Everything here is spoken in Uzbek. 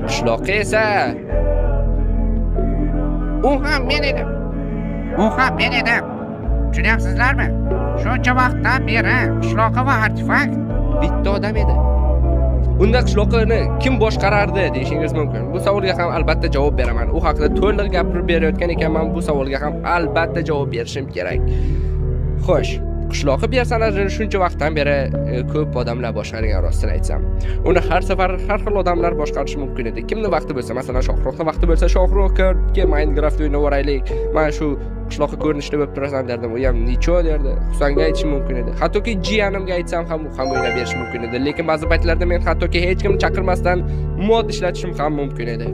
Qishloqqa esa U ham men edim. U ham men edim. Tushunyapsizlarmi? Shuncha vaqtdan beri qishloqqa va artefakt bitta odam edi. Unda qishloqni kim boshqarardi deyishingiz mumkin. Bu savolga ham albatta javob beraman. U haqida to'liq gapirib berayotgan ekanman. Bu savolga ham albatta javob berishim kerak. Xo'sh, qishloqi personajini shuncha vaqtdan beri ko'p odamlar boshqargan rostini aytsam. Uni har safar har xil odamlar boshqarishi mumkin edi. Kimni vaqti bo'lsa, masalan, Shohruxning vaqti bo'lsa, Shohruxga Minecraft o'ynab o'raylik. Mana shu qishloqqa ko'rinishda bo'lib turasan derdim. U ham necho derdi. Husanga aytishim mumkin edi. Hattoki jiyanimga aytsam ham u ham o'ynab berishi mumkin edi. Lekin ba'zi paytlarda men hattoki hech kimni chaqirmasdan mod ishlatishim ham mumkin edi.